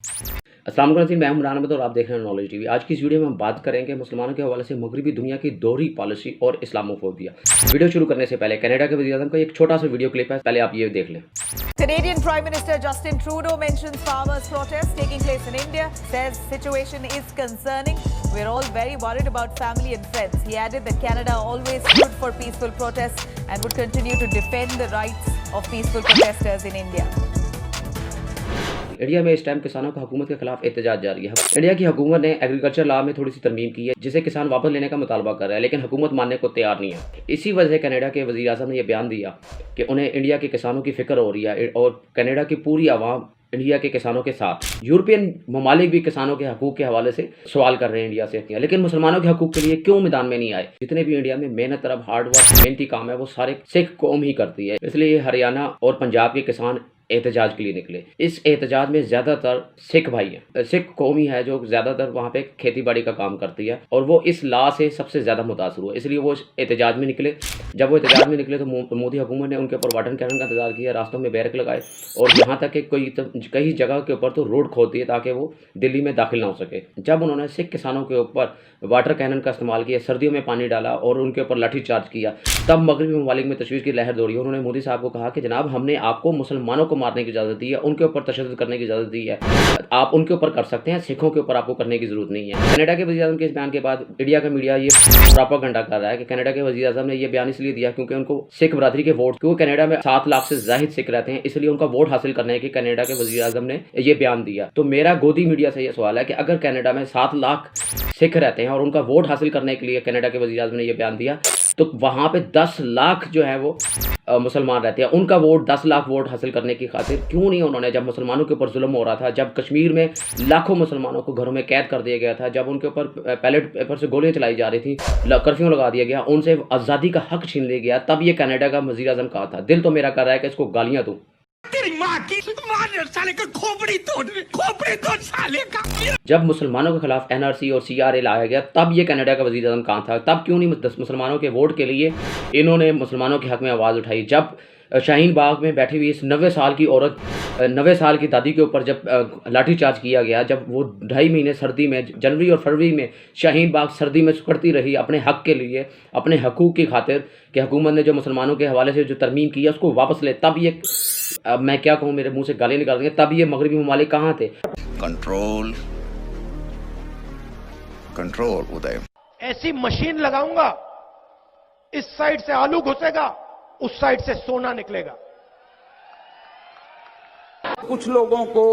अस्सलाम वालेकुम, मैं हूं इमरान अहमद और आप देख रहे हैं नॉलेज टीवी। आज की इस वीडियो में हम बात करेंगे मुसलमानों के हवाले से मगरबी दुनिया की दोहरी पॉलिसी और इस्लामोफोबिया। वीडियो शुरू करने से पहले कनाडा के वज़ीर-ए-आज़म का एक छोटा सा वीडियो क्लिप है, पहले आप ये देख लें। Canadian Prime Minister Justin Trudeau mentions farmers' protests taking place in India, says situation is concerning. We're all very worried about family and friends. He added that Canada always stood for peaceful protests and would continue to defend the rights of peaceful protesters in India. India में इस time किसानों का हुकूमत के खिलाफ एहतजाज जारी है। इंडिया की हुकूमत ने एग्रीकल्चर लॉ में थोड़ी सी तरमीम की है जिसे किसान वापस लेने का मुतालबा कर रहा है, लेकिन हुकूमत मानने को तैयार नहीं है। इसी वजह से कनाडा के वज़ीर आज़म ने यह बयान दिया कि उन्हें इंडिया के किसानों की फिक्र हो रही है और कनाडा की पूरी आवाम इंडिया के किसानों के साथ। यूरोपियन ममालिक भी किसानों के हकूक़ के हवाले से सवाल कर रहे हैं इंडिया से, लेकिन मुसलमानों के हकूक़ के लिए क्यों मैदान में नहीं आए। जितने भी इंडिया में मेहनत तरफ हार्ड वर्क मेहनती काम है वो सारे सिख कौम ही करती है, इसलिए हरियाणा और पंजाब के किसान एहतजाज के लिए निकले। इस एहतजाज में ज़्यादातर सिख भाई हैं, सिख कौम ही है जो ज़्यादातर वहाँ पे खेती बाड़ी का काम करती है और वो इस लॉ से सबसे ज़्यादा मुतासर हुआ, इसलिए वो एहतजाज में निकले। जब वो एहतजाज में निकले तो मोदी हुकूमत ने उनके ऊपर वाटर कैनन का इंतजार किया, रास्तों में बैरक लगाए और यहाँ तक कि कई जगह के ऊपर तो रोड खोद दिए ताकि वो दिल्ली में दाखिल ना हो सके। जब उन्होंने सिख किसानों के ऊपर वाटर कैनन का इस्तेमाल किया, सर्दियों में पानी डाला और उनके ऊपर लाठी चार्ज किया, तब मगरबी ममालिक में तशवीश की लहर दौड़ी। उन्होंने मोदी साहब को कहा कि जनाब हमने आपको मुसलमानों को मारने की इजाज़त दी है, उनके ऊपर तशद्दुद करने की इजाज़त दी है, आप उनके ऊपर कर सकते हैं, सिखों के ऊपर आपको करने की ज़रूरत नहीं है। कनाडा के वज़ीर-ए-आज़म के इस बयान के बाद इंडिया का मीडिया ये प्रोपेगेंडा कर रहा है कि कनाडा के वज़ीर-ए-आज़म ने ये बयान इसलिए दिया क्योंकि उनको सिख बरादरी के वोट, क्योंकि कनाडा में 7 लाख से ज़ाहिद सिख रहते हैं, इसलिए उनका वोट हासिल करने के कनाडा के वज़ीर-ए-आज़म ने ये बयान दिया। तो मेरा गोदी मीडिया से ये सवाल है कि अगर कनाडा में 7 लाख सिख रहते हैं और उनका वोट हासिल करने के लिए कनाडा के वज़ीर-ए-आज़म ने ये बयान दिया, तो वहाँ पे 10 लाख जो है वो मुसलमान रहते हैं, उनका वोट 10 लाख वोट हासिल करने की खातिर क्यों नहीं उन्होंने, जब मुसलमानों के ऊपर जुल्म हो रहा था, जब कश्मीर में लाखों मुसलमानों को घरों में कैद कर दिया गया था, जब उनके ऊपर पैलेट पेपर से गोलियां चलाई जा रही थी, कर्फ्यू लगा दिया गया, उनसे आज़ादी का हक छीन लिया गया, तब ये कनाडा का वज़ीर-ए-आज़म कहा था। दिल तो मेरा कर रहा है कि इसको गालियां दूं। जब मुसलमानों के खिलाफ एनआरसी और सीआरए लाया गया तब ये कनाडा का वज़ीर-ए-आज़म कहाँ था, तब क्यों नहीं मुसलमानों के वोट के लिए इन्होंने मुसलमानों के हक में आवाज़ उठाई। जब शाहीन बाग में बैठी हुई इस 90 साल की औरत, 90 साल की दादी के ऊपर जब लाठी चार्ज किया गया, जब वो 2.5 महीने सर्दी में, जनवरी और फरवरी में शाहीन बाग सर्दी में सुकड़ती रही अपने हक के लिए, अपने हकूक़ की खातिर कि हुकूमत ने जो मुसलमानों के हवाले से जो तरमीम की है उसको वापस ले, तब ये अब मैं क्या कहूँ, मेरे मुंह से गाली निकाल देंगे, तब ये मगरबी ममालिक कहाँ थे। कंट्रोल कंट्रोल उदय, ऐसी मशीन लगाऊंगा, इस साइड से आलू घुसेगा, उस साइड से सोना निकलेगा। कुछ लोगों को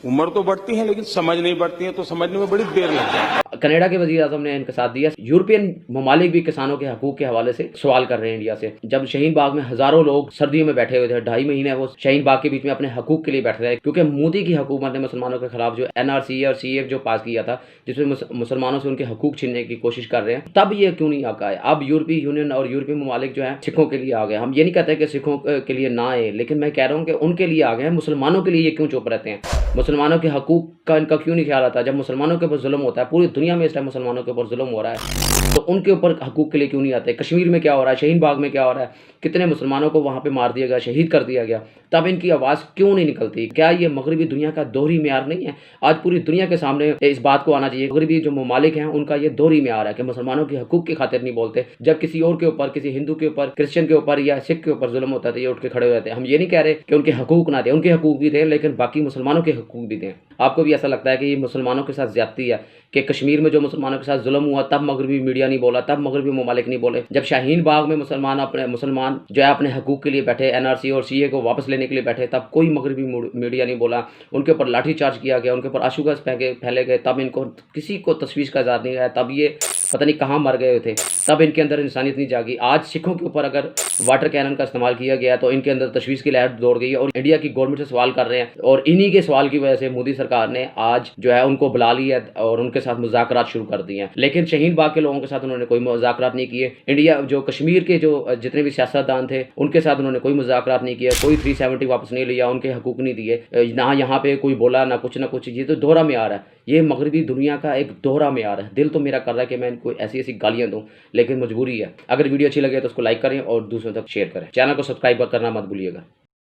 उम्र तो बढ़ती है लेकिन समझ नहीं बढ़ती है, तो समझने में बड़ी देर लग जाती है। कनाडा के वज़ीर-ए-आज़म ने इनका साथ दिया। यूरोपियन ममालिक भी किसानों के हकूक़ के हवाले से सवाल कर रहे हैं इंडिया से। जब शाहीन बाग में हज़ारों लोग सर्दियों में बैठे हुए थे, 2.5 महीने वो शाहीन बाग के बीच में अपने हकूक़ के लिए बैठ रहे, क्योंकि मोदी की हुकूमत ने मुसलमानों के खिलाफ जो एनआरसी और सीए जो पास किया था, जिसमें मुसलमानों से उनके हकूक़ छीनने की कोशिश कर रहे हैं, तब ये क्यों नहीं आका है। अब यूरोपीय यूनियन और यूरोपीय ममालिक जो है सिखों के लिए आ गए। हम ये नहीं कहते कि सिखों के लिए ना आए, लेकिन मैं कह रहा हूँ कि उनके लिए आ गए हैं। मुसलमानों के लिए ये क्यों चुप रहते हैं, मुसलमानों के हकूक़ का इनका क्यों नहीं ख्याल आता। जब मुसलमानों के ऊपर जुल्म होता है, पूरी दुनिया में इस टाइम मुसलमानों के ऊपर जुल्म हो रहा है, तो उनके ऊपर हकूक़ के लिए क्यों नहीं आते। कश्मीर में क्या हो रहा है, शाहीन बाग में क्या हो रहा है, कितने मुसलमानों को वहाँ पे मार दिया गया, शहीद कर दिया गया, तब इनकी आवाज़ क्यों नहीं निकलती। क्या ये मगरबी दुनिया का दोहरी मेयार नहीं है। आज पूरी दुनिया के सामने इस बात को आना चाहिए, मगरबी जो ममालिक हैं उनका ये दोहरी मेयार है कि मुसलमानों के हकूक़ की खातिर नहीं बोलते। जब किसी और के ऊपर, किसी हिंदू के ऊपर, क्रिश्चियन के ऊपर या सिख के ऊपर जुल्म होता है तो ये उठ के खड़े हो जाते हैं। हम ये नहीं कह रहे कि उनके हकूक़ ना दें, उनके हकूक़ भी दें, लेकिन बाकी मुसलमानों के हकूक़ भी दें। आपको भी ऐसा लगता है कि ये मुसलमानों के साथ ज़्यादती है कि कश्मीर में जो मुसलमानों के साथ जुल्म हुआ तब मगरबी मीडिया नहीं बोला, तब मगरबी ममालिक नहीं बोले। जब शाहीन बाग में मुसलमान जो है अपने हकूक़ के लिए बैठे, एनआरसी और सीए को वापस लेने के लिए बैठे, तब कोई मगरबी मीडिया नहीं बोला। उनके ऊपर लाठी चार्ज किया गया, उनके ऊपर आंसू गैस फैले गए, तब इनको किसी को तशवीश का इज़हार नहीं रहा। तब ये पता नहीं कहाँ मर गए थे, तब इनके अंदर इंसानियत नहीं जागी। आज सिखों के ऊपर अगर वाटर कैनन का इस्तेमाल किया गया तो इनके अंदर तशवीश की लहर दौड़ गई है और इंडिया की गवर्नमेंट से सवाल कर रहे हैं, और इन्हीं के सवाल की वजह से मोदी सरकार ने आज जो है उनको बुला लिया और उनके साथ मुज़ाकरात शुरू कर दिए हैं। लेकिन शाहीन बाग के लोगों के साथ उन्होंने कोई मुज़ाकरात नहीं किए। इंडिया जो कश्मीर के जो जितने भी सियासतदान थे उनके साथ उन्होंने कोई मुज़ाकरात नहीं किया, कोई 370 वापस नहीं लिया, उनके हकूक़ नहीं दिए, ना यहाँ पे कोई बोला ना कुछ। ये तो दोहरा मेयार है, ये मगरबी दुनिया का एक दोहरा मेयार है। दिल तो मेरा कर रहा है कि मैं इनको ऐसी गालियाँ दूँ, लेकिन मजबूरी है। अगर वीडियो अच्छी लगे तो उसको लाइक करें और दूसरों तक शेयर करें। चैनल को सब्सक्राइब करना मत भूलिएगा।